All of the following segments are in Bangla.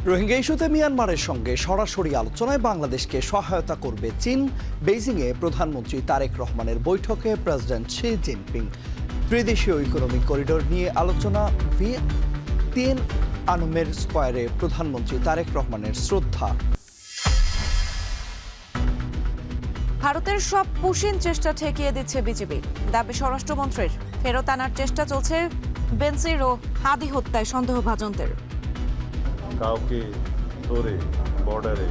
রোহিঙ্গা ইস্যুতে মিয়ানমারের সঙ্গে সরাসরি আলোচনায় বাংলাদেশকে সহায়তা করবে চীন। বেইজিংয়ে প্রধানমন্ত্রী তারেক রহমানের বৈঠকে প্রেসিডেন্ট শি জিনপিং। ত্রিদেশীয় ইকোনমিক করিডোর নিয়ে আলোচনা। তিয়েন আনমের স্কয়ারে প্রধানমন্ত্রী তারেক রহমানের শ্রদ্ধা। ভারতের সব পুশিন চেষ্টা ঠেকিয়ে দিচ্ছে বিজেপি, দাবি স্বরাষ্ট্রমন্ত্রীর। ফেরত আনার চেষ্টা চলছে বেনজির ও হাদি হত্যায় সন্দেহভাজনদের। কাউকে ধরে বর্ডারে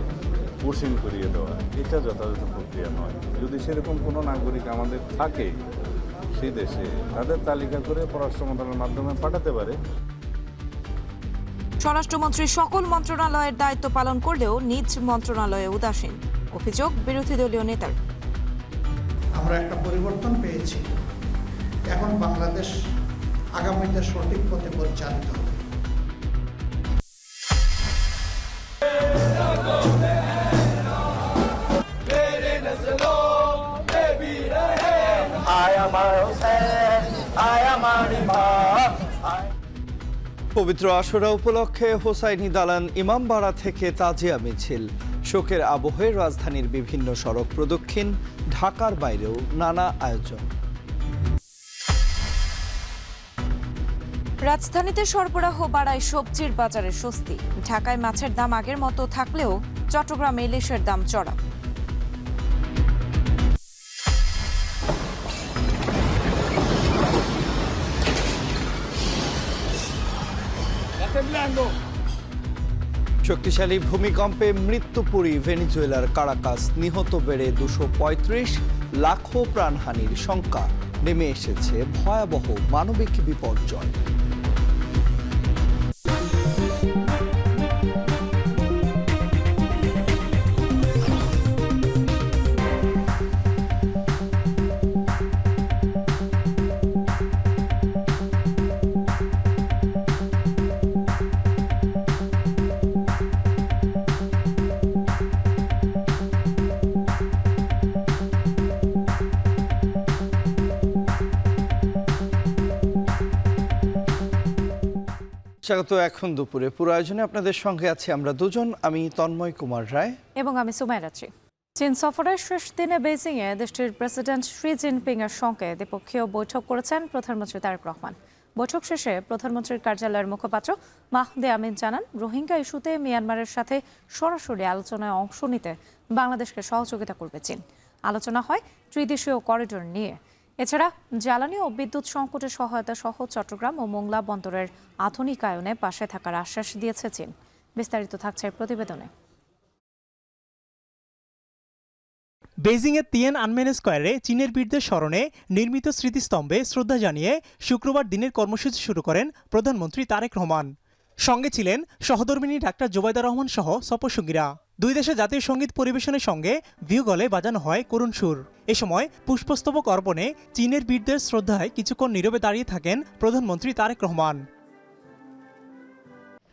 পুশিং করিয়ে দেওয়া এটা যথাযথ প্রক্রিয়া নয়। যদি সেরকম কোনো নাগরিক আমাদের থাকে সেই দেশে, তাদের তালিকা করে পররাষ্ট্র মন্ত্রণালয়ের মাধ্যমে পাঠাতে পারে। স্বরাষ্ট্রমন্ত্রী সকল মন্ত্রণালয়ের দায়িত্ব পালন করলেও নিজ মন্ত্রণালয়ে উদাসীন, অভিযোগ বিরোধী দলীয় নেতার। আমরা একটা পরিবর্তন পেয়েছি, এখন বাংলাদেশ আগামীতে সঠিক পথে পরিচালিত হবে। পবিত্র আশুরা উপলক্ষে হোসাইনি দালান ইমামবাড়া থেকে তাজিয়া মিছিল। শোকের আবহে রাজধানীর বিভিন্ন সড়ক প্রদক্ষিণ। ঢাকার বাইরেও নানা আয়োজন। রাজধানীতে সরবরাহ বাড়ায় সবজির বাজারে স্বস্তি। ঢাকায় মাছের দাম আগের মতো থাকলেও চট্টগ্রামে ইলিশের দাম চড়া। শক্তিশালী ভূমিকম্পে মৃত্যুপুরী ভেনেজুয়েলার কারাকাস। নিহত বেড়ে 235, লাখো প্রাণহানির শঙ্কা। নেমে এসেছে ভয়াবহ মানবিক বিপর্যয়। স্বাগত এখন দুপুরে পুরো আয়োজনে আপনাদের সঙ্গে আছি আমরা দুজন। আমি তন্ময় কুমার রায় এবং আমি সুমাইরা আছি। চীন সফরের শেষ দিনে বেইজিংয়ে দেশটির প্রেসিডেন্ট শি জিনপিং এর সঙ্গে দ্বিপক্ষীয় বৈঠক করেছেন প্রধানমন্ত্রী তারেক রহমান। বৈঠক শেষে প্রধানমন্ত্রীর কার্যালয়ের মুখপাত্র মাহদি আমিন জানান, রোহিঙ্গা ইস্যুতে মিয়ানমারের সাথে সরাসরি আলোচনায় অংশ নিতে বাংলাদেশকে সহযোগিতা করবে চীন। আলোচনা হয় ত্রিদেশীয় করিডোর নিয়ে। এছাড়া জ্বালানি ও বিদ্যুৎ সংকটের সহায়তা সহ চট্টগ্রাম ও মোংলা বন্দরের আধুনিকায়নে পাশে থাকার আশ্বাস দিয়েছে চীন। বিস্তারিত থাকছে প্রতিবেদনে। বেইজিংয়ের তিয়েন আনমেন স্কয়ারে চীনের বীরদের স্মরণে নির্মিত স্মৃতিস্তম্ভে শ্রদ্ধা জানিয়ে শুক্রবার দিনের কর্মসূচি শুরু করেন প্রধানমন্ত্রী তারেক রহমান। সঙ্গে ছিলেন সহধর্মিনী ডাক্তার জোবাইদা রহমান সহ সফরসঙ্গীরা। দুই দেশে জাতীয় সঙ্গীত পরিবেশনের সঙ্গে ভিউগলে বাজানো হয় করুণ সুর। এ সময় পুষ্পস্তবক অর্পণে চীনের বীরদের শ্রদ্ধায় কিছুক্ষণ নীরবে দাঁড়িয়ে থাকেন প্রধানমন্ত্রী তারেক রহমান।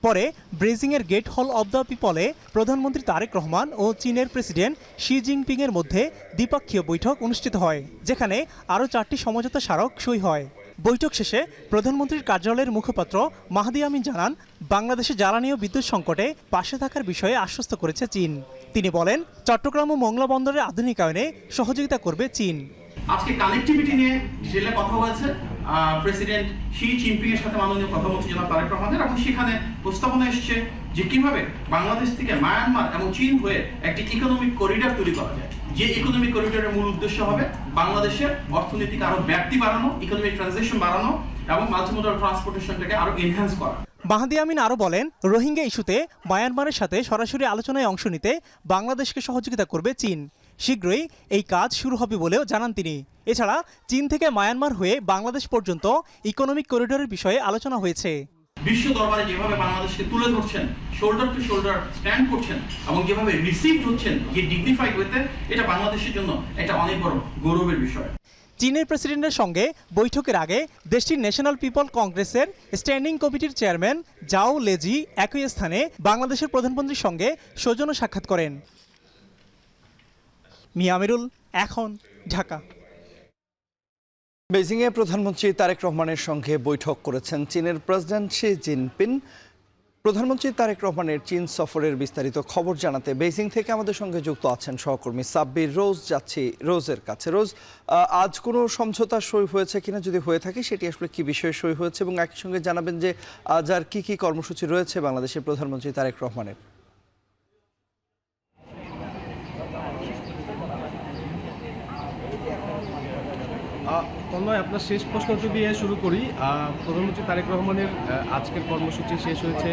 পরে বেইজিংয়ের গেট হল অব দ্য পিপলে প্রধানমন্ত্রী তারেক রহমান ও চীনের প্রেসিডেন্ট শি জিনপিং এর মধ্যে দ্বিপক্ষীয় বৈঠক অনুষ্ঠিত হয়, যেখানে আরও 4টি সমঝোতা স্মারক সই হয়। বৈঠক শেষে প্রধানমন্ত্রীর কার্যালয়ের মুখপাত্র মাহদি আমিন জানান, বাংলাদেশে জ্বালানি ও বিদ্যুৎ সংকটে পাশে থাকার বিষয়ে আশ্বস্ত করেছে চীন। তিনি বলেন, চট্টগ্রাম ও মোংলা বন্দরের আধুনিকায়নে সহযোগিতা করবে চীন। আজকে কানেক্টিভিটি নিয়ে ডিটেইলে কথা হয়েছে প্রেসিডেন্ট শি জিনপিং এর সাথে মাননীয় প্রধানমন্ত্রী জনাব তারেক রহমানের, এবং সেখানে প্রস্তাবনা এসেছে যে কিভাবে বাংলাদেশ থেকে মায়ানমার এবং চীন হয়ে একটি ইকোনমিক করিডোর তৈরি করা যায়। যে ইকোনমিক করিডোরের মূল উদ্দেশ্য হবে বাংলাদেশের অর্থনৈতিক আরো ব্যাপ্তি বাড়ানো, ইকোনমিক ট্রানজিশন বাড়ানো এবং মাল্টিমোডাল ট্রান্সপোর্টেশনটাকে আরো এনহ্যান্স করা। মাহদি আমিন আরও বলেন, রোহিঙ্গা ইস্যুতে মায়ানমারের সাথে সরাসরি আলোচনায় অংশ নিতে বাংলাদেশকে সহযোগিতা করবে চীন। শীঘ্রই এই কাজ শুরু হবে বলেও জানান তিনি। এছাড়া চীন থেকে মায়ানমার হয়ে বাংলাদেশ পর্যন্ত ইকোনমিক করিডোরের বিষয়ে আলোচনা হয়েছে। বিশ্ব দরবারে যেভাবে বাংলাদেশকে তুলে ধরছেন, শোল্ডার টু শোল্ডার স্ট্যান্ড করছেন এবং যেভাবে রিসিভড হচ্ছেন যে ডিগনিফাইড ওয়েতে, এটা বাংলাদেশের জন্য একটা অনেক বড় গৌরবের বিষয়। চীনের প্রেসিডেন্টের সঙ্গে বৈঠকের আগে দেশটির ন্যাশনাল পিপল কংগ্রেসের স্ট্যান্ডিং কমিটির চেয়ারম্যান জাও লেজি একই স্থানে বাংলাদেশের প্রধানমন্ত্রীর সঙ্গে সৌজন্য সাক্ষাৎ করেন। মিয়া আমিরুল, এখন, ঢাকা। বেইজিংয়ে প্রধানমন্ত্রী তারেক রহমানের সঙ্গে বৈঠক করেছেন চীনের প্রেসিডেন্ট শি জিনপিং। প্রধানমন্ত্রী তারেক রহমানের চীন সফরের বিস্তারিত খবর জানাতে বেইজিং থেকে আমাদের সঙ্গে যুক্ত আছেন সহকর্মী সাব্বির। রোজ যাচ্ছি রোজের কাছে। রোজ, আজ কোনো সমঝোতা সই হয়েছে কিনা, যদি হয়ে থাকে সেটি আসলে কি বিষয়ে সই হয়েছে, এবং একই সঙ্গে জানাবেন যে আজ আর কি কি কর্মসূচি রয়েছে বাংলাদেশের প্রধানমন্ত্রী তারেক রহমানের? তন্ময়, আপনার শেষ প্রশ্নটি দিয়ে শুরু করি। প্রধানমন্ত্রী তারেক রহমানের আজকের কর্মসূচি শেষ হয়েছে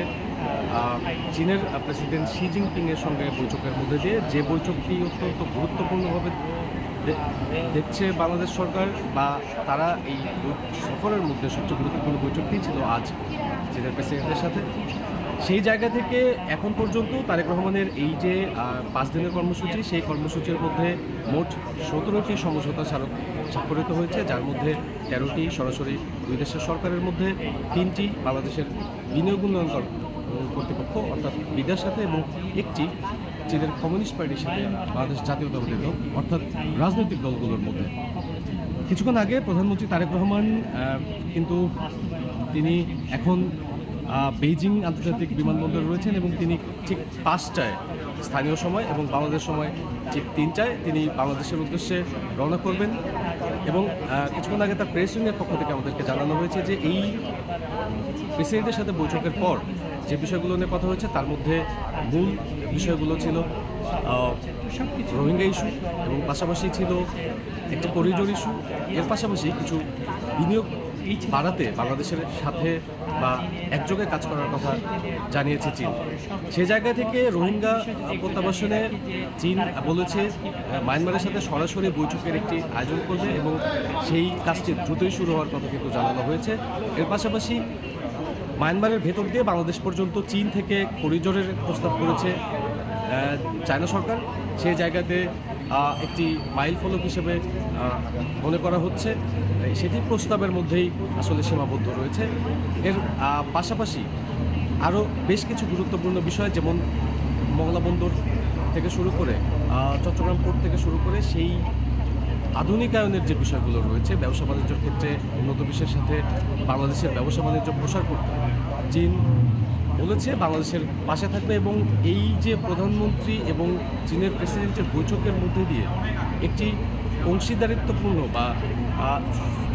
চীনের প্রেসিডেন্ট শি জিনপিংয়ের সঙ্গে বৈঠকের মধ্যে দিয়ে, যে বৈঠকটি অত্যন্ত গুরুত্বপূর্ণভাবে দেখছে বাংলাদেশ সরকার, বা তারা এই সফরের মধ্যে সবচেয়ে গুরুত্বপূর্ণ বৈঠকটি ছিল আজ চীনের প্রেসিডেন্টের সাথে। সেই জায়গা থেকে এখন পর্যন্ত তারেক রহমানের এই যে 5 দিনের কর্মসূচি, সেই কর্মসূচির মধ্যে মোট 17টি সমঝোতা স্বাক্ষরিত হয়েছে, যার মধ্যে 13টি সরাসরি দুই দেশের সরকারের মধ্যে, 3টি বাংলাদেশের বিনিয়োগ উন্নয়ন কর্তৃপক্ষ অর্থাৎ বিদার সাথে, এবং একটি চীনের কমিউনিস্ট পার্টির সাথে বাংলাদেশ জাতীয়তাবাদী দল অর্থাৎ রাজনৈতিক দলগুলোর মধ্যে। কিছুক্ষণ আগে প্রধানমন্ত্রী তারেক রহমান কিন্তু তিনি এখন বেইজিং আন্তর্জাতিক বিমানবন্দরে রয়েছেন, এবং তিনি ঠিক 5টায় স্থানীয় সময় এবং বাংলাদেশ সময় ঠিক 3টায় তিনি বাংলাদেশের উদ্দেশ্যে রওনা করবেন। এবং কিছুক্ষণ আগে তার প্রেস উইংয়ের পক্ষ থেকে আমাদেরকে জানানো হয়েছে যে এই প্রেসিডেন্টের সাথে বৈঠকের পর যে বিষয়গুলো নিয়ে কথা হয়েছে তার মধ্যে মূল বিষয়গুলো ছিল রোহিঙ্গা ইস্যু, এবং পাশাপাশি ছিল একটা করিডোর ইস্যু। এর পাশাপাশি কিছু বিনিয়োগ বাড়াতে বাংলাদেশের সাথে বা একযোগে কাজ করার কথা জানিয়েছে চীন। সে জায়গা থেকে রোহিঙ্গা প্রত্যাবাসনে চীন বলেছে মায়ানমারের সাথে সরাসরি বৈঠকের একটি আয়োজন করবে, এবং সেই কাজটি দ্রুতই শুরু হওয়ার কথা কিন্তু জানানো হয়েছে। এর পাশাপাশি মায়ানমারের ভেতর দিয়ে বাংলাদেশ পর্যন্ত চীন থেকে করিডোরের প্রস্তাব করেছে চায়না সরকার। সেই জায়গাতে একটি মাইল ফলক হিসেবে মনে করা হচ্ছে, সেটি প্রস্তাবের মধ্যেই আসলে সীমাবদ্ধ রয়েছে। এর পাশাপাশি আরও বেশ কিছু গুরুত্বপূর্ণ বিষয়, যেমন মংলা বন্দর থেকে শুরু করে চট্টগ্রাম পোর্ট থেকে শুরু করে সেই আধুনিকায়নের যে বিষয়গুলো রয়েছে, ব্যবসা বাণিজ্যের ক্ষেত্রে উন্নত বিশ্বের সাথে বাংলাদেশের ব্যবসা বাণিজ্য প্রসার করতে চীন বলেছে বাংলাদেশের পাশে থাকবে। এবং এই যে প্রধানমন্ত্রী এবং চীনের প্রেসিডেন্টের বৈঠকের মধ্যে দিয়ে একটি অংশীদারিত্বপূর্ণ বা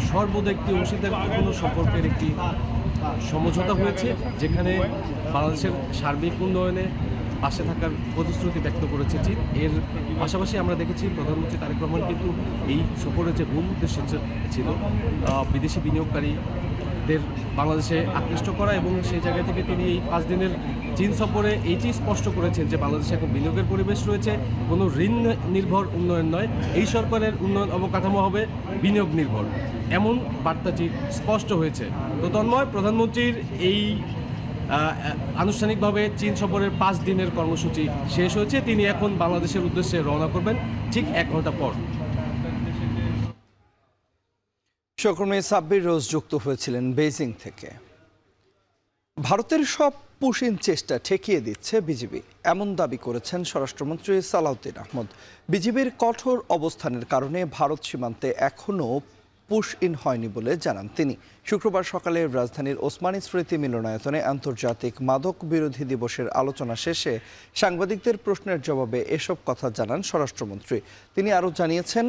সর্বদা একটি অংশীদারিত্বপূর্ণ সম্পর্কের একটি সমঝোতা হয়েছে, যেখানে বাংলাদেশের সার্বিক উন্নয়নে পাশে থাকার প্রতিশ্রুতি ব্যক্ত করেছে চীন। এর পাশাপাশি আমরা দেখেছি প্রধানমন্ত্রী তারেক রহমান কিন্তু এই সফরের যে মূল উদ্দেশ্য ছিল বিদেশি বিনিয়োগকারীদের বাংলাদেশে আকৃষ্ট করা, এবং সেই জায়গা থেকে তিনি এই 5 দিনের চীন সফরে এইটি স্পষ্ট করেছেন যে বাংলাদেশে এখন বিনিয়োগের পরিবেশ রয়েছে, কোনো ঋণ নির্ভর উন্নয়ন নয়, এই সরকারের উন্নয়ন অবকাঠামো হবে বিনিয়োগ নির্ভর, এমন বার্তাটি স্পষ্ট হয়েছে। তো তন্ময়, প্রধানমন্ত্রীর এই আনুষ্ঠানিকভাবে চীন সফরের 5 দিনের কর্মসূচি শেষ হয়েছে। তিনি এখন বাংলাদেশের উদ্দেশ্যে রওনা করবেন ঠিক 1 ঘন্টা পর। সহকর্মী সাব্বির রোজ যুক্ত হয়েছিলেন বেইজিং থেকে। ভারতের সব পুশিন চেষ্টা ঠেকিয়ে দিচ্ছে বিজিবি, এমন দাবি করেছেন স্বরাষ্ট্রমন্ত্রী সালাউদ্দিন আহমদ। বিজিবির কঠোর অবস্থানের কারণে ভারত সীমান্তে এখনও পুশ ইন হয়নি বলে জানান তিনি। শুক্রবার সকালে রাজধানীর ওসমানী স্মৃতি মিলনায়তনে আন্তর্জাতিক মাদক বিরোধী দিবসের আলোচনা শেষে সাংবাদিকদের প্রশ্নের জবাবে এসব কথা জানান স্বরাষ্ট্রমন্ত্রী। তিনি আরও জানিয়েছেন,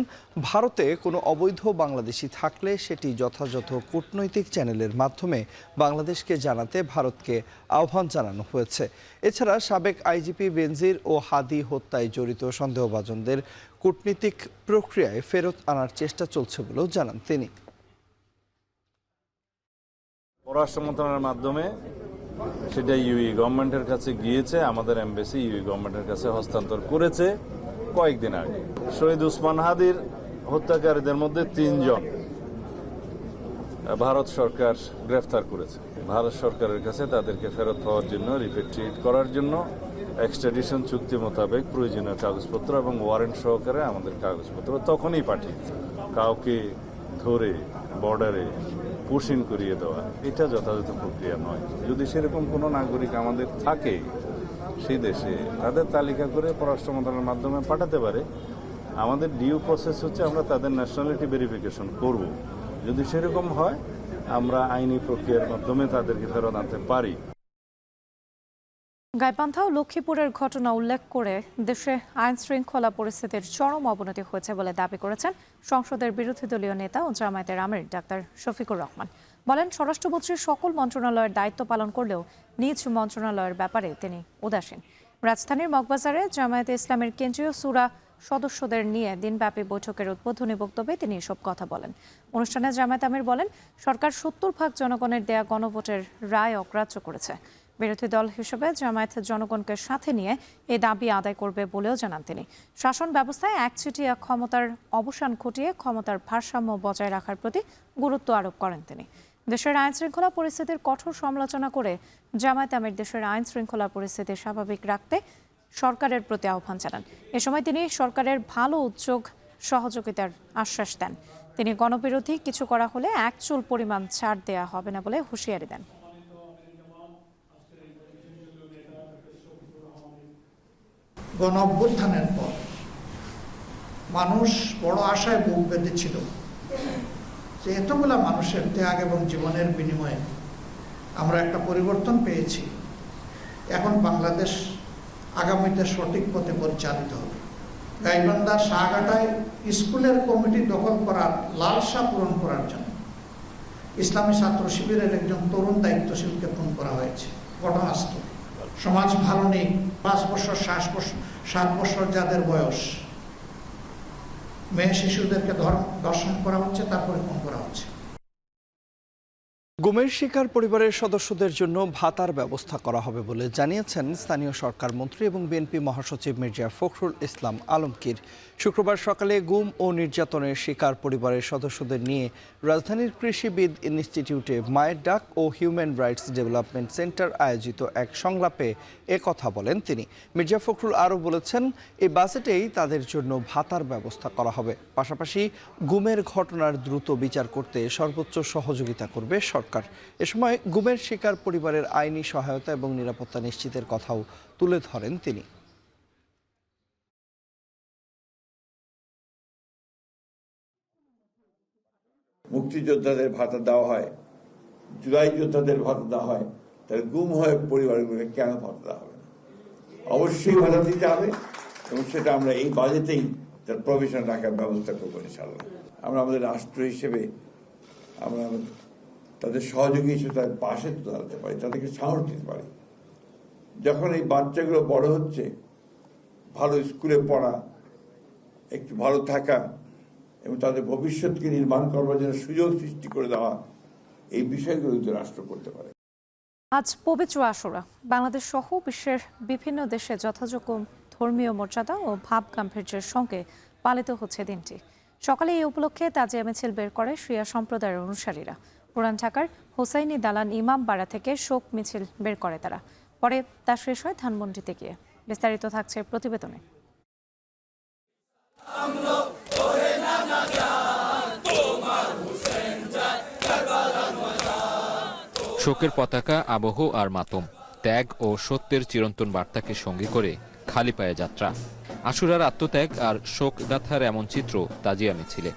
ভারতে কোনো অবৈধ বাংলাদেশি থাকলে সেটি যথাযথ কূটনৈতিক চ্যানেলের মাধ্যমে বাংলাদেশকে জানাতে ভারতকে আহ্বান জানানো হয়েছে। এছাড়া সাবেক আইজিপি বেনজির ও হাদি হত্যায় জড়িত সন্দেহভাজনদের কূটনীতিক প্রক্রিয়ায় ফেরত আনার চেষ্টা চলছে বলেও জানান তিনি। পররাষ্ট্র মন্ত্রণালয়ের মাধ্যমে সেটা ইউই গভর্নমেন্টের কাছে গিয়েছে, আমাদের এমবেসি ইউই গভর্নমেন্টের কাছে হস্তান্তর করেছে কয়েকদিন আগে। শহীদ উসমান হাদির হত্যাকারীদের মধ্যে 3 জন ভারত সরকার গ্রেফতার করেছে। ভারত সরকারের কাছে তাদেরকে ফেরত পাওয়ার জন্য, রিপেট্রিয়েট করার জন্য এক্সট্রাডিশন চুক্তি মোতাবেক প্রয়োজনীয় কাগজপত্র এবং ওয়ারেন্ট সহকারে আমাদের কাগজপত্র তখনই পাঠিয়েছে। কাউকে ধরে বর্ডারে পুশিং করিয়ে দেওয়া এটা যথাযথ প্রক্রিয়া নয়। যদি সেরকম কোনো নাগরিক আমাদের থাকে সেই দেশে, তাদের তালিকা করে পররাষ্ট্র মন্ত্রণালয়ের মাধ্যমে পাঠাতে পারে। আমাদের ডিউ প্রসেস হচ্ছে আমরা তাদের ন্যাশনালিটি ভেরিফিকেশন করব। যদি সেরকম হয় আমরা আইনি প্রক্রিয়ার মাধ্যমে তাদেরকে ফেরত আনতে পারি। গাইবান্ধা ও লক্ষ্মীপুরের ঘটনা উল্লেখ করে দেশে আইন শৃঙ্খলা পরিস্থিতির চরম অবনতি হয়েছে বলে দাবি করেছেন সংসদের বিরোধী দলীয় নেতা ও জামায়াতের আমির ডাক্তার শফিকুর রহমান। বলেন, স্বরাষ্ট্রমন্ত্রী সকল মন্ত্রণালয়ের দায়িত্ব পালন করলেও নিজ মন্ত্রণালয়ের ব্যাপারে তিনি উদাসীন। রাজধানীর মগবাজারে জামায়াতে ইসলামের কেন্দ্রীয় সূরা সদস্যদের নিয়ে দিনব্যাপী বৈঠকের উদ্বোধনী বক্তব্যে তিনি এসব কথা বলেন। অনুষ্ঠানে জামায়াত আমির বলেন, সরকার ৭০% জনগণের দেয়া গণভোটের রায় অগ্রাহ্য করেছে। বিরোধী দল হিসেবে জামায়াত জনগণকে সাথে নিয়ে এই দাবি আদায় করবে বলেও জানান তিনি। শাসন ব্যবস্থায় একচেটিয়া ক্ষমতার অবসান ঘটিয়ে ক্ষমতার ভারসাম্য বজায় রাখার প্রতি গুরুত্ব আরোপ করেন তিনি। দেশের আইন শৃঙ্খলা পরিস্থিতির কঠোর সমালোচনা করে জামায়াত আমির দেশের আইন শৃঙ্খলা পরিস্থিতি স্বাভাবিক রাখতে সরকারের প্রতি আহ্বান জানান। এ সময় তিনি সরকারের ভালো উদ্যোগ সহযোগিতার আশ্বাস দেন। তিনি গণবিরোধী কিছু করা হলে এক চুল পরিমাণ ছাড় দেয়া হবে না বলে হুঁশিয়ারি দেন। গণ অভ্যুত্থানের পর মানুষ বড় আশায় বুক বেঁধেছিল যে এতগুলা মানুষের ত্যাগ এবং জীবনের বিনিময়ে আমরা একটা পরিবর্তন পেয়েছি। এখন বাংলাদেশ আগামীতে সঠিক পথে পরিচালিত হবে। গাইবান্ধার শাহঘাটায় স্কুলের কমিটি দখল করার লালসা পূরণ করার জন্য ইসলামী ছাত্র শিবিরের একজন তরুণ দায়িত্বশীলকে খুন করা হয়েছে ঘটনাস্থলে। সমাজ ভালো নেই, 5 বছর 7 বছর যাদের বয়স, মেয়ে শিশুদেরকে ধর্ষণ করা হচ্ছে, তারপরে খুন করা হচ্ছে। গুমের শিকার পরিবারের সদস্যদের জন্য ভাতার ব্যবস্থা করা হবে বলে জানিয়েছেন স্থানীয় সরকার মন্ত্রী এবং বিএনপি মহাসচিব মির্জা ফখরুল ইসলাম আলমগীর। শুক্রবার সকালে গুম ও নির্যাতনের শিকার পরিবারের সদস্যদের নিয়ে রাজধানীর কৃষিবিদ ইনস্টিটিউটে মায়ের ডাক ও হিউম্যান রাইটস ডেভেলপমেন্ট সেন্টার আয়োজিত এক সংলাপে কথা বলেন তিনি। মির্জা ফখরুল আরও বলেছেন, এই বাজেটেই তাদের জন্য ভাতার ব্যবস্থা করা হবে। পাশাপাশি গুমের ঘটনার দ্রুত বিচার করতে সর্বোচ্চ সহযোগিতা করবে সরকার। এ সময় গুমের শিকার পরিবারের আইনি সহায়তা এবং নিরাপত্তা নিশ্চিতের কথাও তুলে ধরেন তিনি। মুক্তিযোদ্ধাদের ভাতা দেওয়া হয়, জুলাই যোদ্ধাদের ভাতা দেওয়া হয়, তাহলে গুম হয়ে পরিবারগুলোকে কেন ভাতা দেওয়া হবে না? অবশ্যই ভাতা দিতে হবে এবং সেটা আমরা এই বাজেটেই তার প্রভিশন রাখার ব্যবস্থা করবো ইনশাআল্লাহ। আমরা আমাদের রাষ্ট্র হিসেবে আমরা তাদের সহযোগী হিসেবে তাদের পাশে দাঁড়াতে পারি, তাদেরকে সাহস দিতে পারি। যখন এই বাচ্চাগুলো বড় হচ্ছে, ভালো স্কুলে পড়া, একটু ভালো থাকা এবং তাদের ভবিষ্যৎকে নির্মাণ করবার জন্য সুযোগ সৃষ্টি করে দেওয়া, এই বিষয়গুলো রাষ্ট্র করতে পারে। আজ পবিত্র আশুরা। বাংলাদেশ সহ বিশ্বের বিভিন্ন দেশে যথাযোগ্য ধর্মীয় মর্যাদা ও ভাব গাম্ভীর্যের সঙ্গে পালিত হচ্ছে দিনটি। সকালে এই উপলক্ষে তাজিয়া মিছিল বের করে শিয়া সম্প্রদায়ের অনুসারীরা। পুরান ঢাকার হোসাইনি দালান ইমামবাড়া থেকে শোক মিছিল বের করে তারা। পরে তা শেষ হয় ধানমন্ডিতে গিয়ে। বিস্তারিত থাকছে প্রতিবেদনে। শোকের পতাকা, আবহ আর মাতম, ত্যাগ ও সত্যের চিরন্তন বার্তাকে সঙ্গী করে খালি পায়ে যাত্রা। আশুরার আত্মত্যাগ আর শোক গাথার এমন চিত্র তাজিয়া মিছিলে।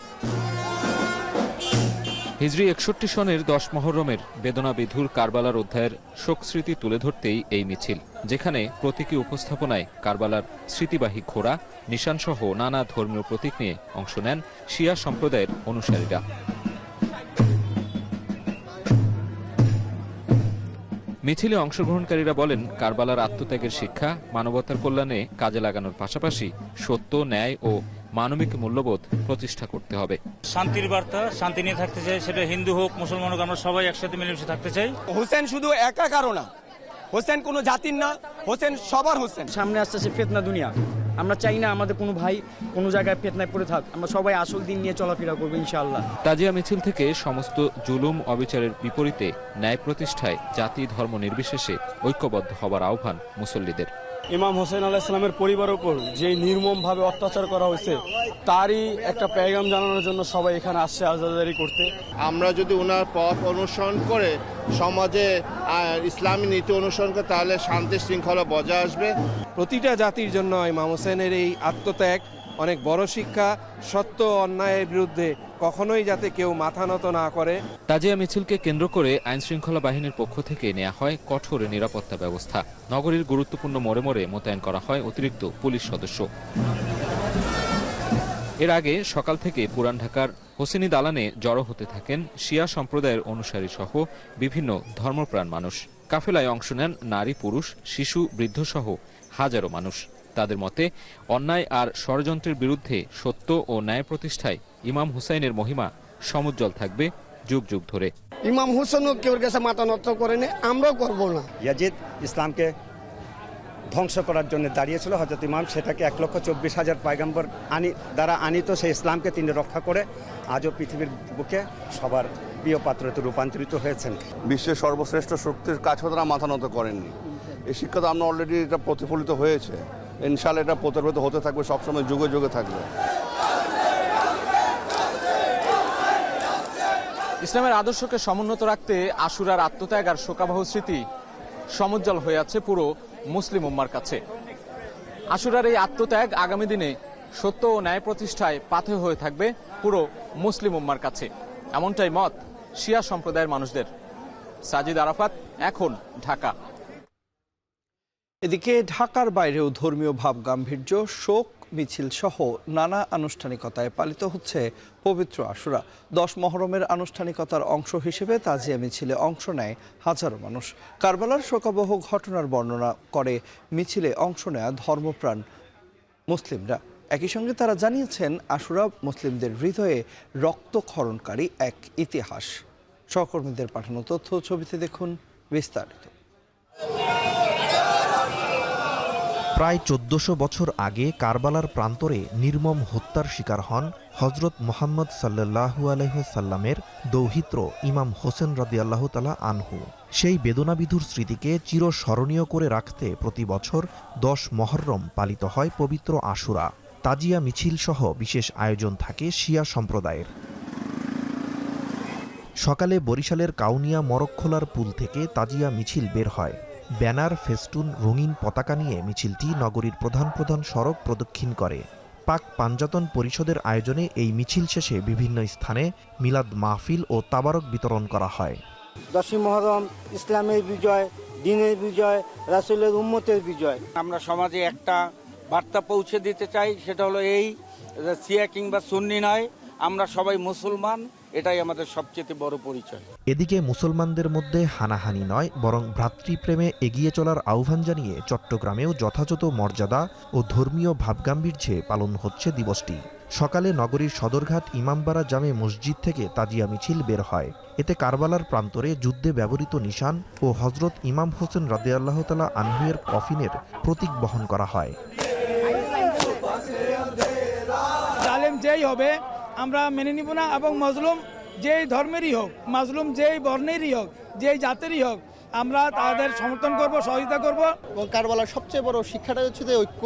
হিজরি 61 সনের 10 মহরমের বেদনা বিধুর কারবালার অধ্যায়ের শোক স্মৃতি তুলে ধরতেই এই মিছিল, যেখানে প্রতীকী উপস্থাপনায় কারবালার স্মৃতিবাহী ঘোড়া, নিশানসহ নানা ধর্মীয় প্রতীক নিয়ে অংশ নেন শিয়া সম্প্রদায়ের অনুসারীরা। মিছিলে অংশগ্রহণকারীরা বলেন, কারবালার আত্মত্যাগের শিক্ষা মানবতার কল্যাণে কাজে লাগানোর পাশাপাশি সত্য, ন্যায় ও মানবিক মূল্যবোধ প্রতিষ্ঠা করতে হবে। শান্তির বার্তা, শান্তি নিয়ে থাকতে চাই, সেটা হিন্দু হোক মুসলমান হোক, আমরা সবাই একসাথে মিলেমিশে থাকতে চাই। হোসেন শুধু একা কারো না, হোসেন কোনো জাতির না, হোসেন সবার হোসেন। সামনে আসতেছে ফিতনা দুনিয়া, আমরা চাই না আমাদের কোনো ভাই কোনো জায়গায় ফিতনায় পড়ে থাক। আমরা সবাই আসল দিন নিয়ে চলাফেরা করবো ইনশাআল্লাহ। তাজিয়া মিছিল থেকে সমস্ত জুলুম অবিচারের বিপরীতে ন্যায় প্রতিষ্ঠায় জাতি ধর্ম নির্বিশেষে ঐক্যবদ্ধ হবার আহ্বান মুসল্লিদের। ইমাম হোসেন আলাইহিস সালামের পরিবারের উপর যে নির্মমভাবে অত্যাচার করা হয়েছে, তারই একটা পেগাম জানানোর জন্য সবাই এখানে আসছে আজাদারি করতে। আমরা যদি ওনার পথ অনুসরণ করে সমাজে ইসলামী নীতি অনুসরণ করে, তাহলে শান্তি শৃঙ্খলা বজায় আসবে। প্রতিটা জাতির জন্য ইমাম হোসেনের এই আত্মত্যাগ অনেক বড় শিক্ষা। সত্য অন্যায়ের বিরুদ্ধে কখনোই যাতে কেউ মাথা নত না করে। তাজিয়া মিছিলকে কেন্দ্র করে আইনশৃঙ্খলা বাহিনীর পক্ষ থেকে নেওয়া হয় কঠোর নিরাপত্তা ব্যবস্থা। নগরীর গুরুত্বপূর্ণ মোড়ে মোড়ে মোতায়েন করা হয় অতিরিক্ত পুলিশ সদস্য। এর আগে সকাল থেকে পুরান ঢাকার হোসেনি দালানে জড়ো হতে থাকেন শিয়া সম্প্রদায়ের অনুসারী সহ বিভিন্ন ধর্মপ্রাণ মানুষ। কাফেলায় অংশ নেন নারী, পুরুষ, শিশু, বৃদ্ধ সহ হাজারো মানুষ। তাদের মতে, অন্যায় আর ষড়যন্ত্রের বিরুদ্ধে সত্য ও ন্যায় প্রতিষ্ঠায় ইমাম হুসাইনের মহিমা সমুজ্জ্বল থাকবে যুগ যুগ ধরে। ইমাম হুসেনও কেউ কাছে মাথা নত করেনি, আমরাও করবো না। ইয়াজিদ ইসলামকে ধ্বংস করার জন্য দাঁড়িয়েছিল হযরত ইমাম, সেটাকে 1,24,000 পয়গম্বর দ্বারা আনিত সেই ইসলামকে তিনি রক্ষা করে আজও পৃথিবীর বুকে সবার প্রিয় পাত্রতে রূপান্তরিত হয়েছেন। বিশ্বের সর্বশ্রেষ্ঠ শক্তির কাছেও তারা মাথা নত করেননি। এই শিক্ষা তো আমরা অলরেডি এটা প্রতিফলিত হয়েছে। ইনশাআল্লাহ এটা প্রতিফলিত হতে থাকবে, সবসময় যুগে যুগে থাকবে। ইসলামের আদর্শকে সমুন্নত রাখতে আশুরার আত্মত্যাগ আর শোকাবহ স্মৃতি সমুজ্জ্বল হয়ে আছে পুরো মুসলিম উম্মার কাছে। আশুরার এই আত্মত্যাগ আগামী দিনে সত্য ও ন্যায় প্রতিষ্ঠায় পাথেয় হয়ে থাকবে পুরো মুসলিম উম্মার কাছে, এমনটাই মত শিয়া সম্প্রদায়ের মানুষদের। সাজিদ আরাফাত, এখন, ঢাকা। এদিকে ঢাকার বাইরেও ধর্মীয় ভাব গাম্ভীর্য, শোক মিছিল সহ নানা আনুষ্ঠানিকতায় পালিত হচ্ছে পবিত্র আশুরা। 10 মহরমের আনুষ্ঠানিকতার অংশ হিসেবে তাজিয়া মিছিলে অংশ নেয় হাজারো মানুষ। কারবালার শোকাবহ ঘটনার বর্ণনা করে মিছিলে অংশ নেয়া ধর্মপ্রাণ মুসলিমরা। একই সঙ্গে তারা জানিয়েছেন, আশুরা মুসলিমদের হৃদয়ে রক্তক্ষরণকারী এক ইতিহাস। সহকর্মীদের পাঠানো তথ্য ছবিতে দেখুন বিস্তারিত। প্রায় 1400 বছর আগে কারবালার প্রান্তরে নির্মম হত্যার শিকার হন হজরত মুহাম্মদ সাল্লাল্লাহু আলাইহি সাল্লামের দৌহিত্র ইমাম হোসেন রাদিয়াল্লাহু তাআলা আনহু। সেই বেদনাবিধুর স্মৃতিকে চিরস্মরণীয় করে রাখতে প্রতি বছর 10 মহররম পালিত হয় পবিত্র আশুরা। তাজিয়া মিছিল সহ বিশেষ আয়োজন থাকে শিয়া সম্প্রদায়ের। সকালে বরিশালের কাউনিয়া মরকখোলার পুল থেকে তাজিয়া মিছিল বের হয়। ব্যানার, ফেস্টুন, রঙিন পতাকা নিয়ে মিছিলটি নগরীর প্রধান প্রধান সড়ক প্রদক্ষিণ করে। পাক পাঞ্জাতন পরিষদের আয়োজনে এই মিছিল শেষে বিভিন্ন স্থানে মিলাদ মাহফিল ও তাবারক বিতরণ করা হয়। 10ই মুহররম ইসলামের বিজয়, দ্বীনের বিজয়, রাসূলের উম্মতের বিজয়। আমরা সমাজে একটা বার্তা পৌঁছে দিতে চাই, সেটা হলো এই, শিয়া কিংবা সুন্নি নয়, আমরা সবাই মুসলমান, এটাই আমাদের সবচেয়ে বড় পরিচয়। এদিকে মুসলমানদের মধ্যে হানাহানি নয়, বরং ভ্রাতৃপ্রেমে এগিয়ে চলার আহ্বান জানিয়ে চট্টগ্রামেও যথাযথ মর্যাদা ও ধর্মীয় ভাবগাম্ভীর্যে পালন হচ্ছে দিবসটি। সকালে নগরীর সদরঘাট ইমামবাড়া জামে মসজিদ থেকে তাজিয়া মিছিল বের হয়। এতে কারবালার প্রান্তরে যুদ্ধে ব্যবহৃত নিশান ও হজরত ইমাম হোসেন রাদিয়াল্লাহু তাআলা আনহুয়ের কফিনের প্রতীক বহন করা হয়। জালেম যেই হবে আমরা মেনে নিব না, এবং মজলুম যেই ধর্মেরই হোক, মাজলুম যেই বর্ণেরই হোক, যেই জাতেরই হোক, আমরা তাদের সমর্থন করব, সহযোগিতা করব। এবং কারবালার সবচেয়ে বড় শিক্ষাটা হচ্ছে যে ঐক্য,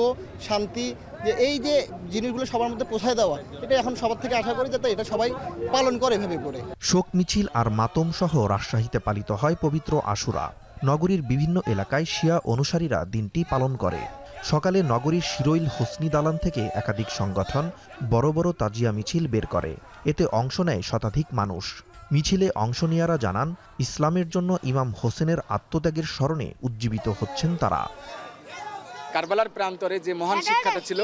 শান্তি, যে এই যে জিনিসগুলো সবার মধ্যে পৌঁছায় দেওয়া, এটা এখন সবার থেকে আশা করি যাতে এটা সবাই পালন করে ভেবে করে। শোক মিছিল আর মাতম সহ রাজশাহীতে পালিত হয় পবিত্র আশুরা। নগরীর বিভিন্ন এলাকায় শিয়া অনুসারীরা দিনটি পালন করে। সকালে নগরীর শিরোইল হোসনি দালান থেকে একাধিক সংগঠন বড় বড় তাজিয়া মিছিল বের করে। এতে অংশ নেয় শতাধিক মানুষ। মিছিলে অংশ নেয়ারা জানান, ইসলামের জন্য ইমাম হোসেনের আত্মত্যাগের স্মরণে উজ্জীবিত হচ্ছেন তারা। কারবালার প্রান্তরে যে মহান শিক্ষাটা ছিল,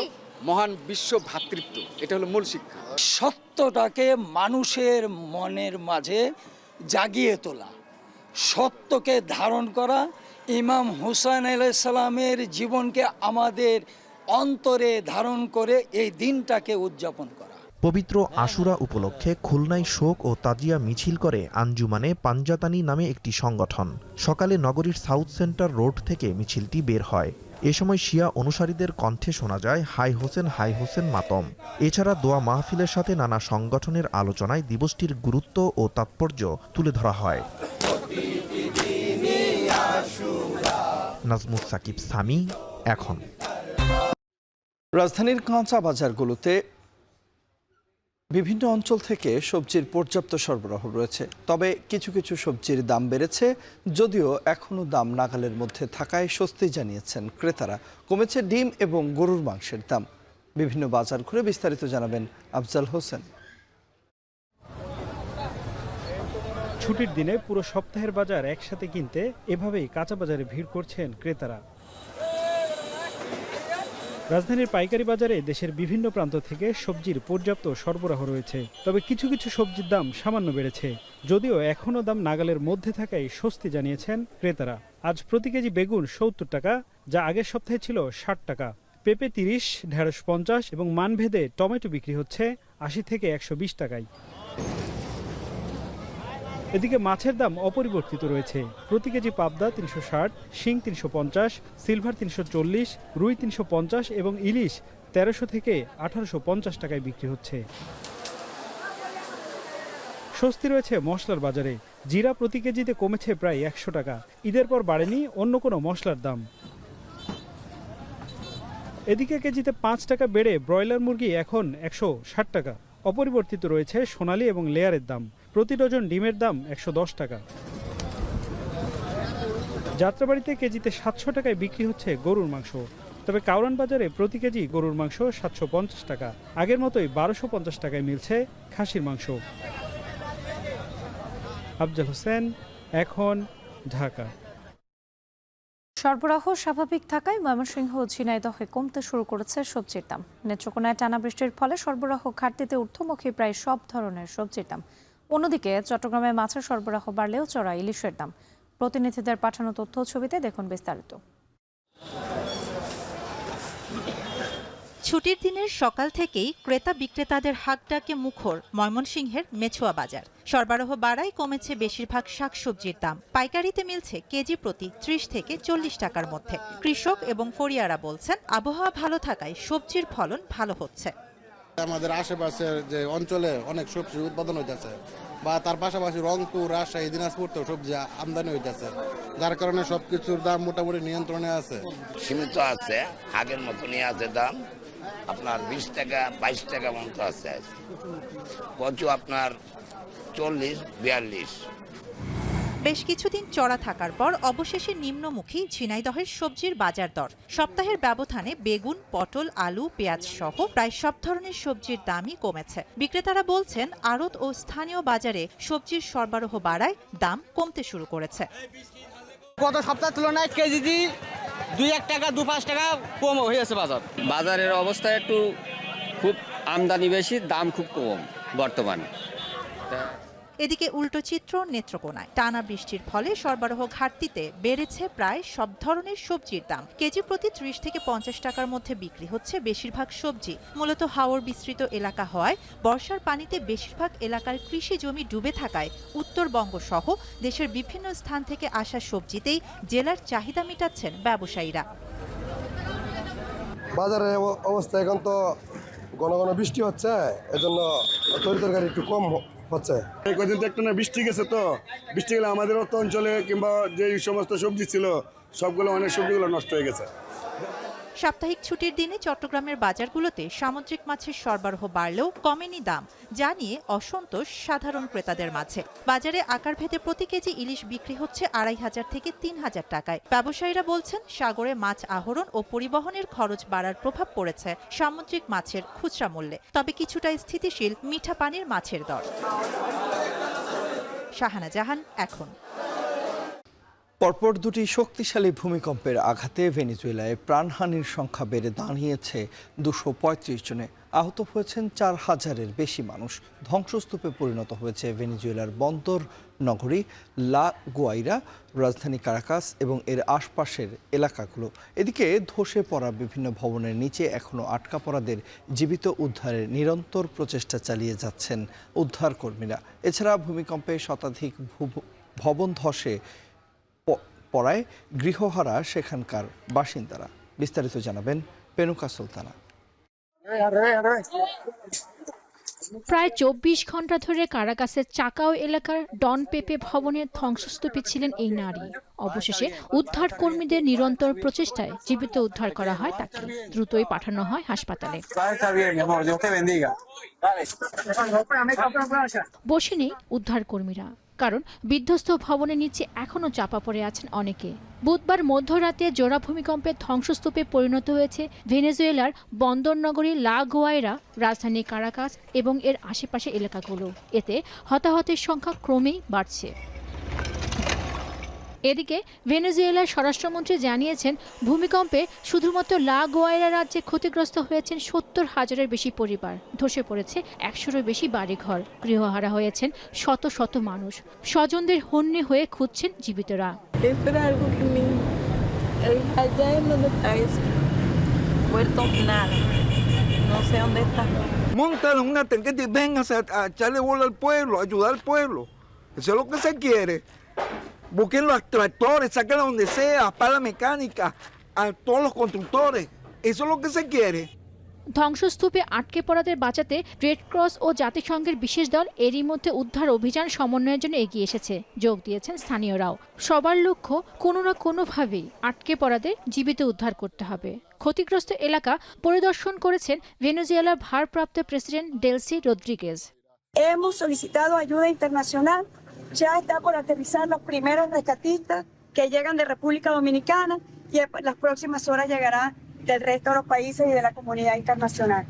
মহান বিশ্ব ভ্রাতৃত্ব, এটা হলো মূল শিক্ষা। সত্যটাকে মানুষের মনের মাঝে জাগিয়ে তোলা, সত্যকে ধারণ করা, ইমাম হুসাইন আলাইহিস সালামের জীবনকে আমাদের অন্তরে ধারণ করে এই দিনটাকে উদযাপন করা। পবিত্র আশুরা উপলক্ষে খুলনায় শোক ও তাজিয়া মিছিল করে আঞ্জুমানে পাঞ্জাতানি নামে একটি সংগঠন। সকালে নগরীর সাউথ সেন্টার রোড থেকে মিছিলটি বের হয়। এ সময় শিয়া অনুসারীদের কণ্ঠে শোনা যায় হাই হোসেন মাতম। এছাড়া দোয়া মাহফিলের সাথে নানা সংগঠনের আলোচনায় দিবসটির গুরুত্ব ও তাৎপর্য তুলে ধরা হয়। নাজমুস সাকিব সামি, এখন। রাজধানীর কাঁচা বাজারগুলোতে বিভিন্ন অঞ্চল থেকে সবজির পর্যাপ্ত সরবরাহ রয়েছে, তবে কিছু কিছু সবজির দাম বেড়েছে, যদিও এখনও দাম নাগালের মধ্যে থাকায় স্বস্তি জানিয়েছেন ক্রেতারা। কমেছে ডিম এবং গরুর মাংসের দাম। বিভিন্ন বাজার ঘুরে বিস্তারিত জানাবেন আফজাল হোসেন। ছুটির দিনে পুরো সপ্তাহের বাজার একসাথে কিনতে এভাবেই কাঁচা বাজারে ভিড় করছেন ক্রেতারা। রাজধানীর পাইকারি বাজারে দেশের বিভিন্ন প্রান্ত থেকে সবজির পর্যাপ্ত সরবরাহ রয়েছে, তবে কিছু কিছু সবজির দাম সামান্য বেড়েছে, যদিও এখনও দাম নাগালের মধ্যে থাকায় স্বস্তি জানিয়েছেন ক্রেতারা। আজ প্রতি কেজি বেগুন ৭০ টাকা, যা আগের সপ্তাহে ছিল ৬০ টাকা। পেঁপে ৩০, ঢেঁড়স ৫০ এবং মানভেদে টমেটো বিক্রি হচ্ছে ৮০ থেকে ১২০ টাকায়। এদিকে মাছের দাম অপরিবর্তিত রয়েছে। প্রতি কেজি পাবদা ৩৬০, শিং ৩৫০, সিলভার ৩৪০, রুই ৩৫০ এবং ইলিশ ১৩০০ থেকে ১৮৫০ টাকায় বিক্রি হচ্ছে। স্বস্তি রয়েছে মশলার বাজারে। জিরা প্রতি কেজিতে কমেছে প্রায় ১০০ টাকা। ঈদের পর বাড়েনি অন্য কোনো মশলার দাম। এদিকে কেজিতে ৫ টাকা বেড়ে ব্রয়লার মুরগি এখন ১৬০ টাকা। অপরিবর্তিত রয়েছে সোনালী এবং লেয়ারের দাম। প্রতি ডজন ডিমের দাম ১১০ টাকা। যাত্রাবাড়িতে কেজিতে ৭০০ টাকায় বিক্রি হচ্ছে গরুর মাংস, তবে কাউরান বাজারে প্রতি কেজি গরুর মাংস ৭৫০ টাকা। আগের মতোই ১২৫০ টাকায় মিলছে খাসির মাংস। আফজাল হোসেন, এখন, ঢাকা। সরবরাহ স্বাভাবিক থাকায় ময়মনসিংহ ও ঝিনাইদহে কমতে শুরু করেছে সবজির দাম। নেত্রকোনায় টানা বৃষ্টির ফলে সরবরাহ ঘাটতিতে ঊর্ধ্বমুখী প্রায় সব ধরনের সবজির দাম। অন্যদিকে চট্টগ্রামে মাছের সরবরাহ বাড়লেও চড়া ইলিশের দাম। প্রতিনিধিদের পাঠানো তথ্য ছবিতে দেখুন বিস্তারিত। ছুটির দিনের সকাল থেকেই ক্রেতা বিক্রেতাদের হাঁকডাকে মুখর ময়মনসিংহের মেছুয়া বাজার। সরবরাহ বাড়ায় কমেছে বেশিরভাগ শাকসবজির দাম। পাইকারিতে মিলছে কেজি প্রতি ৩০ থেকে ৪০ টাকার মধ্যে। কৃষক এবং ফরিয়ারা বলছেন, আবহাওয়া ভালো থাকায় সবজির ফলন ভালো হচ্ছে। আমাদের আশেপাশের যে অঞ্চলে অনেক সবজি উৎপাদন হইতেছে, বা তার পাশাপাশি রংপুর, রাজশাহী, দিনাজপুরতেও সবজি আমদানি হইতেছে, যার কারণে সবকিছুর দাম মোটামুটি নিয়ন্ত্রণে আছে। সীমিত আছে, আগের মতনই আছে দাম। আপনার ২০ টাকা ২২ টাকা মতো আছে। কচু আপনার ৪০-৪২। বেশ কিছুদিন চড়া থাকার পর অবশেষে নিম্নমুখী ঝিনাইদহের সবজির বাজার দর। সপ্তাহের ব্যবধানে বেগুন, পটল, আলু, পেঁয়াজ সহ প্রায় সব ধরনের সবজির দামই কমেছে। বিক্রেতারা বলছেন, আড়ত ও স্থানীয় বাজারে সবজির সরবরাহ বাড়ায় দাম কমতে শুরু করেছে। গত সপ্তাহের তুলনায় কেজি ২-১ টাকা ২-৫ টাকা কম হয়েছে বাজার। বাজারের অবস্থা একটু খুব আমদানি বেশি, দাম খুব কম বর্তমানে। এদিকে উল্টো চিত্র নেত্রকোনায়। টানা বৃষ্টির ফলে সরবরাহ ঘাটতিতে বেড়েছে প্রায় সব ধরনের সবজির দাম। কেজি প্রতি ৩০ থেকে ৫০ টাকার মধ্যে বিক্রি হচ্ছে বেশিরভাগ সবজি। মূলত হাওর বিস্তৃত এলাকা হওয়ায় বর্ষার পানিতে বেশিরভাগ এলাকার কৃষি জমি ডুবে থাকায় উত্তরবঙ্গ সহ দেশের বিভিন্ন স্থান থেকে আসা সবজিতেই জেলার চাহিদা মেটাচ্ছেন ব্যবসায়ীরা। বাজারের অবস্থা এখন তো ঘন ঘন বৃষ্টি হচ্ছে, এজন্য তরকারি একটু কম হচ্ছে। এই কদিন তো একটা না বৃষ্টি গেছে, তো বৃষ্টি গেলে আমাদের অর্থ অঞ্চলে কিংবা যে সমস্ত সবজি ছিল সবগুলো, অনেক সবজিগুলো নষ্ট হয়ে গেছে। সাপ্তাহিক ছুটির দিনে চট্টগ্রামের বাজারগুলোতে সামুদ্রিক মাছের সরবরাহ বাড়লেও কমেনি দাম, যা নিয়ে অসন্তোষ সাধারণ ক্রেতাদের মাঝে। বাজারে আকারভেদে প্রতি কেজি ইলিশ বিক্রি হচ্ছে ২৫০০ থেকে ৩০০০ টাকায়। ব্যবসায়ীরা বলছেন, সাগরে মাছ আহরণ ও পরিবহনের খরচ বাড়ার প্রভাব পড়েছে সামুদ্রিক মাছের খুচরা মূল্যে। তবে কিছুটা স্থিতিশীল মিঠা পানির মাছের দর। শাহানা জাহান, এখন। পরপর দুটি শক্তিশালী ভূমিকম্পের আঘাতে ভেনেজুয়েলায় প্রাণহানির সংখ্যা বেড়ে দাঁড়িয়েছে ২৩৫ জনে। আহত হয়েছেন ৪,০০০-এর বেশি মানুষ। ধ্বংসস্তূপে পরিণত হয়েছে ভেনেজুয়েলার বন্দর নগরী লা গুয়াইরা, রাজধানী কারাকাস এবং এর আশপাশের এলাকাগুলো। এদিকে ধসে পড়া বিভিন্ন ভবনের নিচে এখনও আটকা পড়াদের জীবিত উদ্ধারের নিরন্তর প্রচেষ্টা চালিয়ে যাচ্ছেন উদ্ধারকর্মীরা। এছাড়া ভূমিকম্পে শতাধিক ভবন ধসে পড়ায় গৃহহারা সেখানকার বাসিন্দারা। বিস্তারিত জানাবেন পেনুকা সুলতানা। প্রায় ২৪ ঘন্টা ধরে কারাকাসের চাকাও এলাকার ডন পেপে ভবনের ধ্বংসস্তূপে ছিলেন এই নারী। অবশেষে উদ্ধার কর্মীদের নিরন্তর প্রচেষ্টায় জীবিত উদ্ধার করা হয় তাকে। দ্রুতই পাঠানো হয় হাসপাতালে। বসে নেই উদ্ধার কর্মীরা। কারণ বিধ্বস্ত ভবনের নিচে এখনও চাপা পড়ে আছেন অনেকে। বুধবার মধ্যরাতে জোড়া ভূমিকম্পে ধ্বংসস্তূপে পরিণত হয়েছে ভেনেজুয়েলার বন্দরনগরী লা গুয়াইরা, রাজধানী কারাকাস এবং এর আশেপাশে এলাকাগুলো। এতে হতাহতের সংখ্যা ক্রমেই বাড়ছে। এদিকে ভেনেজুয়েলার স্বরাষ্ট্রমন্ত্রী জানিয়েছেন, ভূমিকম্পে শুধুমাত্র লা গুয়াইরা রাজ্যে ক্ষতিগ্রস্ত হয়েছেন 70,000-এর বেশি পরিবার, ধসে পড়েছে 100-এরও বেশি বাড়িঘর, গৃহহারা হয়েছেন শত শত মানুষ। স্বজনদের হন্যে হয়ে খুঁজছেন জীবিতরা। Montaron una tanqueta y vengan a echarle bola al pueblo, a ayudar al pueblo. Eso es lo que se quiere. Busquen los tractores, sáquenlos donde sea, pala mecánica, a todos los constructores. Eso es lo que se quiere. ধ্বংসস্তূপে আটকে পড়াদের বাঁচাতে রেড ক্রস ও জাতিসংঘের বিশেষ দল এরই মধ্যে উদ্ধার অভিযান সমন্বয়ের জন্য এগিয়ে এসেছে। যোগ দিয়েছেন স্থানীয়রাও। সবার লক্ষ্য কোনো না কোনোভাবেই আটকে পড়াদের জীবিত উদ্ধার করতে হবে। ক্ষতিগ্রস্ত এলাকা পরিদর্শন করেছেন ভেনেজুয়েলার ভারপ্রাপ্ত president Delcy Rodriguez. Hemos solicitado ayuda internacional. Ya está por aterrizar los primeros rescatistas que llegan de República Dominicana y en las próximas horas llegará del resto de los países y de la comunidad internacional.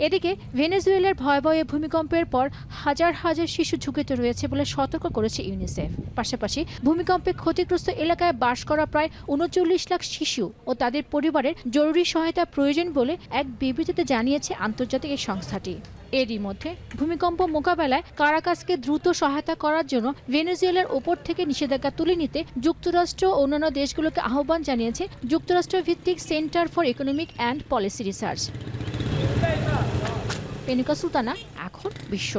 এদিকে ভেনেজুয়েলার ভয়াবহ ভূমিকম্পের পর হাজার হাজার শিশু ঝুঁকিতে রয়েছে বলে সতর্ক করেছে ইউনিসেফ। পাশাপাশি ভূমিকম্পে ক্ষতিগ্রস্ত এলাকায় বাস করা প্রায় ৩৯ লাখ শিশু ও তাদের পরিবারের জরুরি সহায়তা প্রয়োজন বলে এক বিবৃতিতে জানিয়েছে আন্তর্জাতিক এই সংস্থাটি। এরই মধ্যে ভূমিকম্প মোকাবেলায় কারাকাসকে দ্রুত সহায়তা করার জন্য ভেনেজুয়েলার ওপর থেকে নিষেধাজ্ঞা তুলে নিতে যুক্তরাষ্ট্র ও অন্যান্য দেশগুলোকে আহ্বান জানিয়েছে যুক্তরাষ্ট্র ভিত্তিক centre for economic and policy research. Penika Sultana, এখন বিশ্ব।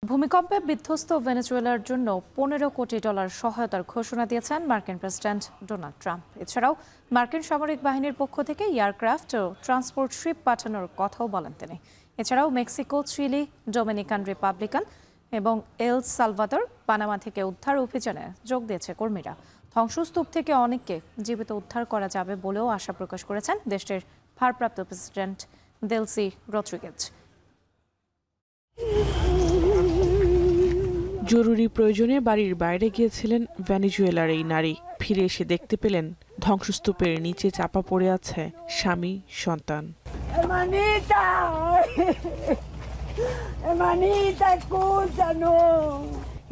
ভূমিকম্পে বিধ্বস্ত ভেনেজুয়েলার জন্য $15 কোটি সহায়তার ঘোষণা দিয়েছেন মার্কিন প্রেসিডেন্ট ডোনাল্ড ট্রাম্প। এছাড়াও মার্কিন সামরিক বাহিনীর পক্ষ থেকে এয়ারক্রাফট ও ট্রান্সপোর্ট শিপ পাঠানোর কথাও বলেন তিনি। এছাড়াও মেক্সিকো, চিলি, ডোমিনিকান রিপাবলিকান এবং এল সালভাদর, পানামা থেকে উদ্ধার অভিযানে যোগ দিয়েছে কর্মীরা। ধ্বংসস্তূপ থেকে অনেককে জীবিত উদ্ধার করা যাবে বলেও আশা প্রকাশ করেছেন দেশটির ভারপ্রাপ্ত প্রেসিডেন্ট ডেলসি রদ্রিগেজ। জরুরি প্রয়োজনে বাড়ির বাইরে গিয়েছিলেন ভেনেজুয়েলার এই নারী। ফিরে এসে দেখতে পেলেন ধ্বংসস্তূপের নিচে চাপা পড়ে আছে স্বামী, সন্তান।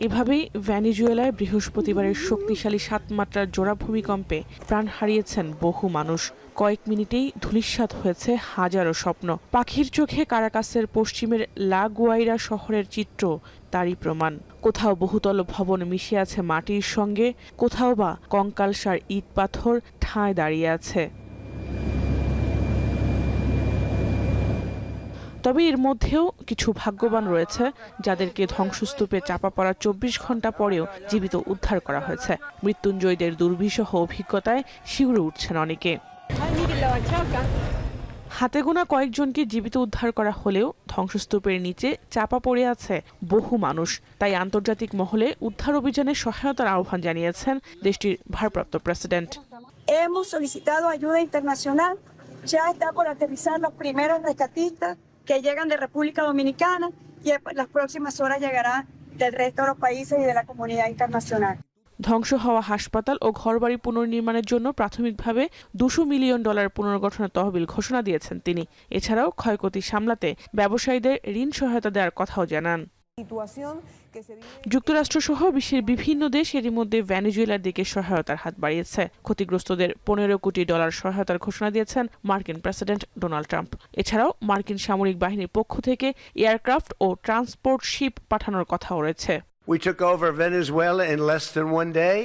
এভাবেই ভেনেজুয়েলায় বৃহস্পতিবারের শক্তিশালী ৭ মাত্রার জোড়া ভূমিকম্পে প্রাণ হারিয়েছেন বহু মানুষ। কয়েক মিনিটেই ধূলিসাৎ হয়েছে হাজারো স্বপ্ন। পাখির চোখে কারাকাসের পশ্চিমের লা গুয়াইরা শহরের চিত্র তারই প্রমাণ। কোথাও বহুতল ভবন মিশে আছে মাটির সঙ্গে, কোথাও বা কঙ্কালসার ইট পাথর ঠায় দাঁড়িয়ে আছে। তবে এর মধ্যেও কিছু ভাগ্যবান রয়েছে যাদেরকে ধ্বংসস্তূপে চাপা পড়া ২৪ ঘন্টা পরেও জীবিত উদ্ধার করা হয়েছে। মৃত্যুঞ্জয়দের দুর্বিষহ অভিজ্ঞতায় শিউরে উঠছেন অনেকে। হাতে গোনা কয়েকজনকে জীবিত উদ্ধার করা হলেও ধ্বংসস্তূপের নিচে চাপা পড়ে আছে বহু মানুষ। তাই আন্তর্জাতিক মহলে উদ্ধার অভিযানে সহায়তার আহ্বান জানিয়েছেন দেশটির ভারপ্রাপ্ত president. Hemos solicitado ayuda internacional. Ya está por aterrizar los primeros rescatistas que llegan de República Dominicana y en las próximas horas llegará del resto de los países y de la comunidad internacional. ধ্বংস হওয়া হাসপাতাল ও ঘরবাড়ি পুনর্নির্মাণের জন্য প্রাথমিকভাবে $200 মিলিয়ন পুনর্গঠনের তহবিল ঘোষণা দিয়েছেন তিনি। এছাড়াও ক্ষয়ক্ষতি সামলাতে ব্যবসায়ীদের ঋণ সহায়তা দেওয়ার কথাও জানান। যুক্তরাষ্ট্রসহ বিশ্বের বিভিন্ন দেশ এরই মধ্যে ভেনেজুয়েলার দিকে সহায়তার হাত বাড়িয়েছে। ক্ষতিগ্রস্তদের $15 কোটি সহায়তার ঘোষণা দিয়েছেন মার্কিন প্রেসিডেন্ট ডোনাল্ড ট্রাম্প। এছাড়াও মার্কিন সামরিক বাহিনীর পক্ষ থেকে এয়ারক্রাফট ও ট্রান্সপোর্ট শিপ পাঠানোর কথাও রয়েছে। We took over Venezuela in less than 1 day,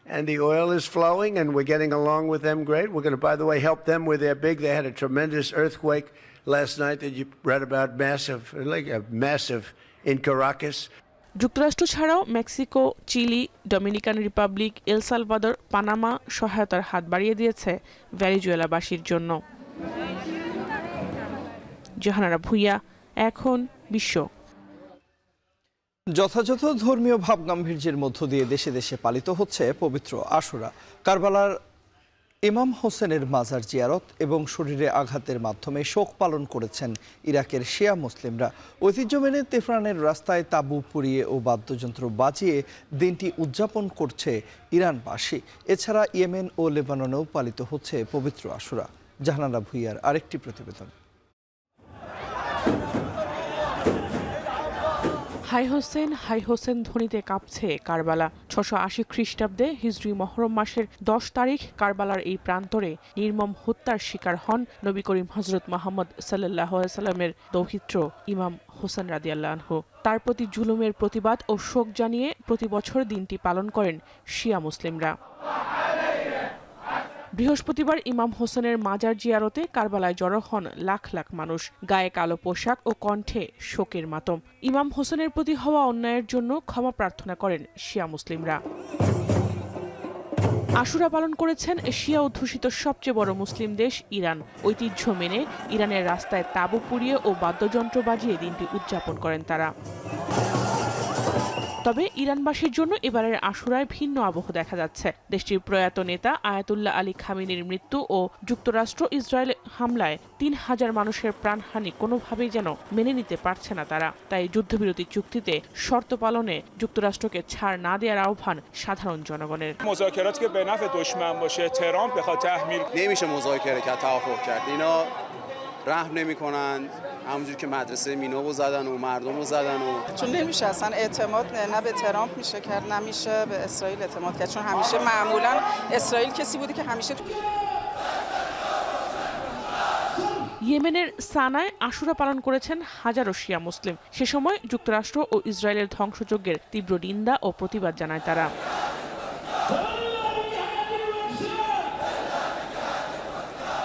and the oil is flowing, and we're getting along with them great. We're going to, by the way, help them with their they had a tremendous earthquake last night that you read about, massive in Caracas. যুক্তরাষ্ট্র ছাড়াও Mexico, Chile, Dominican Republic, El Salvador, Panama সহায়তার হাত বাড়িয়ে দিয়েছে ভেনেজুয়েলাবাসীর জন্য। জাহানারা ভুঁইয়া, এখন বিশ্ব। যথাযথ ধর্মীয় ভাবগাম্ভীর্যের মধ্য দিয়ে দেশে দেশে পালিত হচ্ছে পবিত্র আশুরা। কারবালার ইমাম হোসেনের মাজার জিয়ারত এবং শরীরে আঘাতের মাধ্যমে শোক পালন করেছেন ইরাকের শিয়া মুসলিমরা। ঐতিহ্য মেনে তেহরানের রাস্তায় তাঁবু পুড়িয়ে ও বাদ্যযন্ত্র বাজিয়ে দিনটি উদযাপন করছে ইরানবাসী। এছাড়া ইয়েমেন ও লেবাননেও পালিত হচ্ছে পবিত্র আশুরা। জাহানারা ভুইয়ার আরেকটি প্রতিবেদন। হাই হোসেন ধ্বনিতে কাঁপছে কারবালা। 680 খ্রিস্টাব্দে হিজরি মহরম মাসের 10 তারিখ কারবালার এই প্রান্তরে নির্মম হত্যার শিকার হন নবী করিম হযরত মুহাম্মদ সাল্লাল্লাহু আলাইহি সাল্লামের দৌহিত্র ইমাম হোসেন রাদিয়াল্লাহু আনহু। তার প্রতি জুলুমের প্রতিবাদ ও শোক জানিয়ে প্রতি বছর দিনটি পালন করেন শিয়া মুসলিমরা। বৃহস্পতিবার ইমাম হোসেনের মাজার জিয়ারতে কারবালায় জড়ো হন লাখ লাখ মানুষ। গায়ে কালো পোশাক ও কণ্ঠে শোকের মাতম। ইমাম হোসেনের প্রতি হওয়া অন্যায়ের জন্য ক্ষমা প্রার্থনা করেন শিয়া মুসলিমরা। আশুরা পালন করেছেন শিয়া অধ্যুষিত সবচেয়ে বড় মুসলিম দেশ ইরান। ঐতিহ্য মেনে ইরানের রাস্তায় তাঁবু পুড়িয়ে ও বাদ্যযন্ত্র বাজিয়ে দিনটি উদযাপন করেন তারা। তবে ইরানবাসীর জন্য এবারের আশুরায় ভিন্ন আবহ দেখা যাচ্ছে। দেশটির প্রয়াত নেতা আয়াতুল্লাহ আলী খামেনির মৃত্যু ও যুক্তরাষ্ট্র ইসরায়েল হামলায় 3000 মানুষের প্রাণহানি কোনোভাবেই যেন মেনে নিতে পারছে না তারা। তাই যুদ্ধবিরতি চুক্তিতে শর্ত পালনে যুক্তরাষ্ট্রকে ছাড় না দেওয়ার আহ্বান সাধারণ জনগণের। رحم نمی‌کنن همونجوری که مدرسه مینو زدن و مردم رو زدن و چون نمیشه اصلا اعتماد نه به ترامپ میشه کرد نمیشه به اسرائیل اعتماد کرد چون همیشه معمولا اسرائیل کسی بوده که همیشه ইয়েমেনের সানায় আশুরা পালন করেছেন হাজারো শিয়া মুসলিম। সে সময় যুক্তরাষ্ট্র ও ইসরায়েলের ধ্বংসযজ্ঞের তীব্র নিন্দা ও প্রতিবাদ জানায় তারা।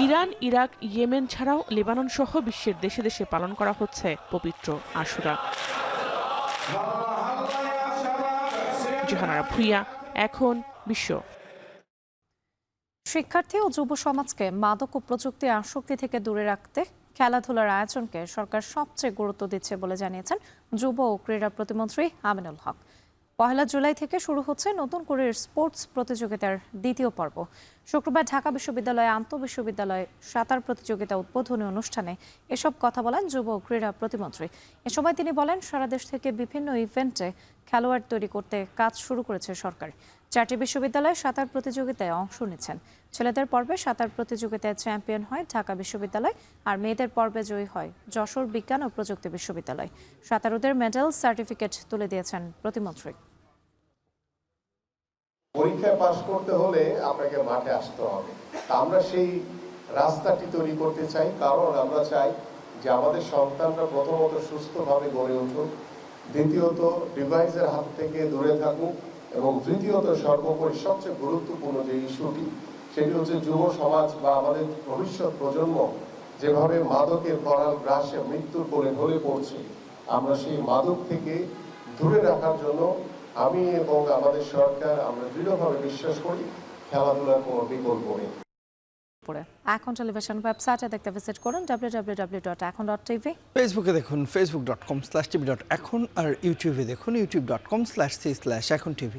ইরান, ইরাক, ইয়েমেন ছাড়াও লেবানন সহ বিশ্বের দেশে দেশে পালন করা হচ্ছে পবিত্র আশুরা। জাহানারা ভুইয়া, এখন বিশ্ব। শিক্ষার্থী ও যুব সমাজকে মাদক ও প্রযুক্তি আসক্তি থেকে দূরে রাখতে খেলাধুলার আয়োজনকে সরকার সবচেয়ে গুরুত্ব দিচ্ছে বলে জানিয়েছেন যুব ও ক্রীড়া প্রতিমন্ত্রী আমিনুল হক। 1 জুলাই থেকে শুরু হচ্ছে নতুন করে স্পোর্টস প্রতিযোগিতার দ্বিতীয় পর্ব। শুক্রবার ঢাকা বিশ্ববিদ্যালয়ে আন্তঃবিশ্ববিদ্যালয় সাঁতার প্রতিযোগিতা উদ্বোধনী অনুষ্ঠানে এসব কথা বলেন যুব ও ক্রীড়া প্রতিমন্ত্রী। এ সময় তিনি বলেন, সারা দেশ থেকে বিভিন্ন ইভেন্টে খেলোয়াড় তৈরি করতে কাজ শুরু করেছে সরকার। 4টি বিশ্ববিদ্যালয়ে সাঁতার প্রতিযোগিতায় অংশ নিচ্ছেন। ছেলেদের পর্বে সাঁতার প্রতিযোগিতায় চ্যাম্পিয়ন হয় ঢাকা বিশ্ববিদ্যালয়, আর মেয়েদের পর্বে জয়ী হয় যশোর বিজ্ঞান ও প্রযুক্তি বিশ্ববিদ্যালয়। সাঁতারুদের মেডেল সার্টিফিকেট তুলে দিয়েছেন প্রতিমন্ত্রী। পরীক্ষায় পাশ করতে হলে আপনাকে মাঠে আসতে হবে। আমরা সেই রাস্তাটি তৈরি করতে চাই, কারণ আমরা চাই যে আমাদের সন্তানরা প্রথমত সুস্থভাবে গড়ে উঠুক, দ্বিতীয়ত ডিভাইসের হাত থেকে দূরে থাকুক, এবং তৃতীয়ত সর্বোপরি সবচেয়ে গুরুত্বপূর্ণ যে ইস্যুটি, সেটি হচ্ছে যুব সমাজ বা আমাদের ভবিষ্যৎ প্রজন্ম যেভাবে মাদকের করাল গ্রাসে মৃত্যুর কোলে ঢলে পড়ছে, আমরা সেই মাদক থেকে দূরে রাখার জন্য আমি এবং আমাদের সরকার আমরা দৃঢ়ভাবে বিশ্বাস করি খেলাধুলার কোনো বিকল্প নেই। এখন টেলিভিশন ওয়েবসাইটে দেখতে ভিজিট করুন www.ekon.tv। ফেসবুকে দেখুন facebook.com/tv.ekon, আর ইউটিউবে দেখুন youtube.com/c/ekontv।